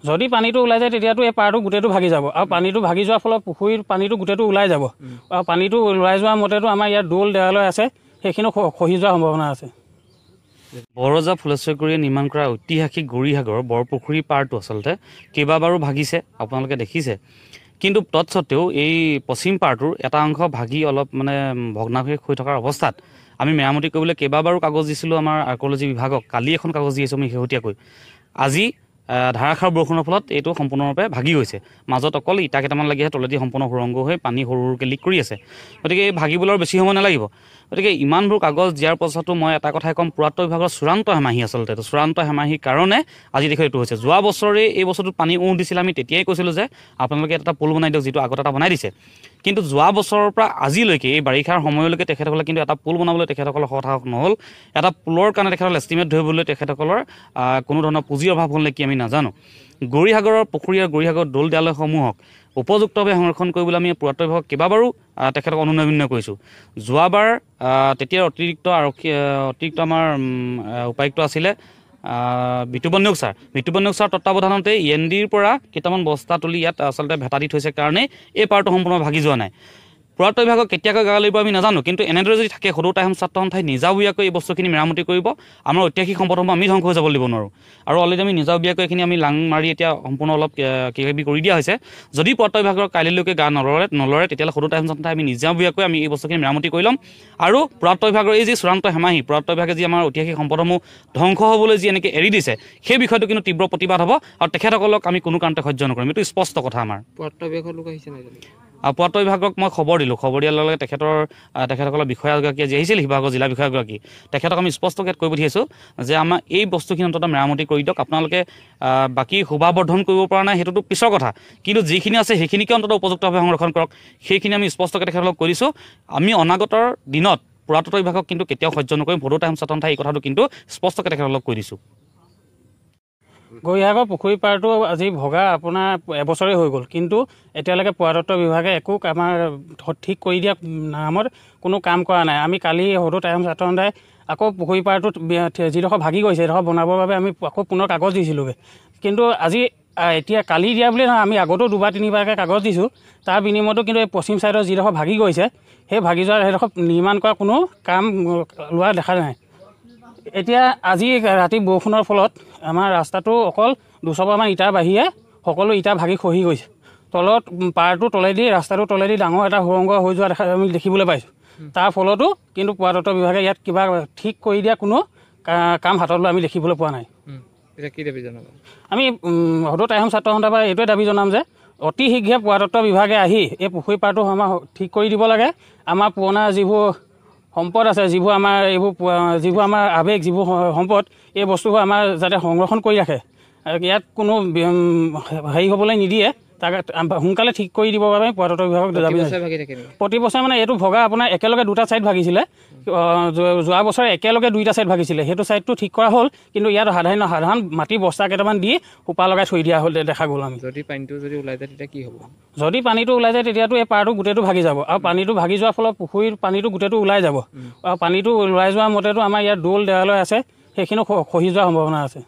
যদি পানীটো ওলাই যায় তেতিয়াতো এই পাৰটো গোটেইটো ভাগি যাব আৰু পানীটো ভাগি যোৱাৰ ফলত পুখুৰীৰ পানীটো গোটেইটো ওলাই যাব আৰু পানীটো ওলাই যোৱাৰ মতেতো আমাৰ ইয়াত দৌল দেৱালয় আছে সেইখিনি খহি যোৱাৰ সম্ভাৱনা আছে। বৰৰজা ফুলেশ্বৰীয়ে নিৰ্মাণ কৰা ঐতিহাসিক গৌৰীসাগৰ বৰপুখুৰী পাৰটো আচলতে কেইবাবাৰো ভাগিছে, আপোনালোকে দেখিছে। কিন্তু তৎসত্ত্বেও এই পশ্চিম পাৰটোৰ এটা অংশ ভাগি অলপ মানে ভগ্নাৱশেষ হৈ থকাৰ অৱস্থাত আমি মেৰামতি কৰিবলৈ কেইবাবাৰো কাগজ দিছিলোঁ আমাৰ আৰ্ক'লজি বিভাগক। কালি এখন কাগজ দি আছোঁ আমি শেহতীয়াকৈ। আজি ধাৰাসাৰ বৰষুণৰ ফলত এইটো সম্পূৰ্ণৰূপে ভাগি গৈছে। মাজত অকল ইটা কেইটামান লাগি আছে, তলেদি সম্পূৰ্ণ সুৰংগ হৈ পানী সৰু সৰুকৈ লিক কৰি আছে। গতিকে এই ভাগিবলৈ বেছি সময় নালাগিব। গতিকে ইমানবোৰ কাগজ দিয়াৰ পাছতো মই এটা কথাই ক'ম, পুৰাতত্ব বিভাগৰ চূড়ান্ত হেমাহি আচলতে এইটো চূড়ান্ত হেমাহিৰ কাৰণে আজি দেখোন এইটো হৈছে। যোৱা বছৰে এই বছৰটোত পানী দিছিলে, আমি তেতিয়াই কৈছিলোঁ যে আপোনালোকে এটা পুল বনাই দিয়ক, যিটো আগত এটা বনাই দিছে। কিন্তু যোৱা বছৰৰ পৰা আজিলৈকে এই বাৰিষাৰ সময়লৈকে তেখেতসকলে কিন্তু এটা পুল বনাবলৈ তেখেতসকলৰ সাহস নহ'ল। এটা পুলৰ কাৰণে তেখেতসকলে এষ্টিমেট ধৰিবলৈ তেখেতসকলৰ কোনো ধৰণৰ পুঁজিৰ অভাৱ হ'ল নেকি আমি নাজানো। গৌৰীসাগৰৰ পুখুৰী আৰু গৌৰীসাগৰৰ দৌল দেৱালয়সমূহক উপযুক্তভাৱে সংৰক্ষণ কৰিবলৈ আমি পুৰাতত্ব বিভাগক কেইবাবাৰো তেখেতক অনুনয় কৰিছোঁ। যোৱাবাৰ তেতিয়াৰ অতিৰিক্ত আমাৰ উপায়ুক্ত আছিলে বিতুপন নেওগ ছাৰ তত্বাৱধানতে ENDৰ পৰা কেইটামান বস্তা তুলি ইয়াত আচলতে ভেটা দি থৈছে কাৰণে এই পাৰটো সম্পূৰ্ণ ভাগি যোৱা নাই। পুৰাতত্ব বিভাগক কেতিয়াকৈ গা লাগিব আমি নাজানো, কিন্তু এনেদৰে যদি থাকে সদৌ টাইম ছাত্ৰ সন্থাই নিজাববীয়াকৈ এই বস্তুখিনি মেৰামতি কৰিব, আমাৰ ঐতিহাসিক সম্পদসমূহ আমি ধ্বংস হৈ যাব দিব নোৱাৰোঁ। আৰু অলৰেডি আমি নিজাববীয়াকৈ এইখিনি আমি লাং মাৰি এতিয়া সম্পূৰ্ণ অলপ কিবাকিবি কৰি দিয়া হৈছে। যদি পুৰাতত্ব বিভাগৰ কাইলৈকে গা নলৰে তেতিয়াহ'লে সদৌ টাইম সন্থাই আমি নিজাববীয়াকৈ আমি এই বস্তুখিনি মেৰামতি কৰি ল'ম। আৰু পুৰাতত্ব বিভাগৰ এই যি চূড়ান্ত হেমাহি, পুৰাতত্ব বিভাগে যি আমাৰ ঐতিহাসিক সম্পদসমূহ ধ্বংস হ'বলৈ যি এনেকৈ এৰি দিছে, সেই বিষয়টো কিন্তু তীব্ৰ প্ৰতিবাদ হ'ব আৰু তেখেতসকলক আমি কোনো কাৰণতে সহ্য নকৰিম। এইটো স্পষ্ট কথা আমাৰ। পুৰাতত্ব বিভাগৰ লোক আহিছে নাই? পুৰাতত্ব বিভাগক মই খবৰ দিলোঁ। খবৰ দিয়াৰ লগে লগে তেখেতসকলৰ বিষয়াগৰাকী আজি আহিছিল, শিৱসাগৰ জিলা বিষয়াগৰাকী। তেখেতক আমি স্পষ্টকৈ কৈ পঠিয়াইছোঁ যে আমাৰ এই বস্তুখিনি অন্ততঃ মেৰামতি কৰি দিয়ক। আপোনালোকে বাকী শোভাবৰ্ধন কৰিব পৰা নাই সেইটোতো পিছৰ কথা, কিন্তু যিখিনি আছে সেইখিনিকে অন্ততঃ উপযুক্তভাৱে সংৰক্ষণ কৰক, সেইখিনি আমি স্পষ্টকৈ তেখেতসকলক কৈ দিছোঁ। আমি অনাগতৰ দিনত পুৰাতত্ব বিভাগক কিন্তু কেতিয়াও সহ্য নকৰিম। সদৌ টাইম ছাত্ৰ সন্থাই এই কথাটো কিন্তু স্পষ্টকৈ তেখেতসকলক কৈ দিছোঁ। গৌৰীসাগৰ পুখুৰী পাৰটো আজি ভগা আপোনাৰ এবছৰেই হৈ গ'ল, কিন্তু এতিয়ালৈকে পুৰাতত্ব বিভাগে একো আমাৰ ঠিক কৰি দিয়া নামত কোনো কাম কৰা নাই। আমি কালি সদৌ টাইম ছাত্ৰ সন্থাই আকৌ পুখুৰী পাৰটোত যিডোখৰ ভাগি গৈছে সেইডোখৰ বনাবৰ বাবে আমি আকৌ পুনৰ কাগজ দিছিলোঁগৈ, কিন্তু আজি এতিয়া কালি দিয়া বুলি নহয়, আমি আগতো দুবাৰ তিনিবাৰকৈ কাগজ দিছোঁ। তাৰ বিনিময়তো কিন্তু এই পশ্চিম ছাইডৰ যিডোখৰ ভাগি গৈছে সেই ভাগি যোৱাৰ সেইডোখৰ নিৰ্মাণ কৰা কোনো কাম লোৱা দেখা নাই। এতিয়া আজি ৰাতি বৰষুণৰ ফলত আমাৰ ৰাস্তাটো অকল দুচপামান ইটাৰ বাহিৰে সকলো ইটা ভাগি খহি গৈছে। তলত পাৰটো তলেদি ৰাস্তাটোৰ তলেদি ডাঙৰ এটা সুৰংগ হৈ যোৱা আমি দেখিবলৈ পাইছোঁ। তাৰ ফলতো কিন্তু পুৰাতত্ব বিভাগে ইয়াত কিবা ঠিক কৰি দিয়া কোনো কাম হাতত লৈ আমি দেখিবলৈ পোৱা নাই। এতিয়া কি দাবী জনাব? আমি সদৌ টাইম ছাত্ৰ সন্থাৰ পৰা এইটোৱে দাবী জনাম যে অতি শীঘ্ৰে পুৰাতত্ব বিভাগে আহি এই পুখুৰী পাৰটো আমাৰ ঠিক কৰি দিব লাগে। আমাৰ পুৰণা যিবোৰ সম্পদ আছে, যিবোৰ আমাৰ আৱেগ, যিবোৰ সম্পদ, এই বস্তুবোৰ আমাৰ যাতে সংৰক্ষণ কৰি ৰাখে, ইয়াত কোনো হেৰি হ'বলৈ নিদিয়ে, তাক সোনকালে ঠিক কৰি দিবৰ বাবে পুৰাতত্ব বিভাগক দাবী। প্ৰতি বছৰে মানে এইটো ভগা আপোনাৰ একেলগে দুটা ছাইড ভাগিছিলে। যোৱা বছৰে একেলগে দুইটা ছাইড ভাগিছিলে, সেইটো ছাইডটো ঠিক কৰা হ'ল, কিন্তু ইয়াত সাধাৰণ মাটিৰ বস্তা কেইটামান দি সোপা লগাই থৈ দিয়া হ'ল দেখা গ'ল। আমি যদি পানীটো ওলাই যায় তেতিয়া কি হ'ব? যদি পানীটো ওলাই যায় তেতিয়াতো এই পাৰটো গোটেইটো ভাগি যাব আৰু পানীটো ভাগি যোৱাৰ ফলত পুখুৰীৰ পানীটো গোটেইটো ওলাই যাব আৰু পানীটো ওলাই যোৱাৰ মতেতো আমাৰ ইয়াত দৌল দেৱালয় আছে, সেইখিনি খহি যোৱাৰ সম্ভাৱনা আছে।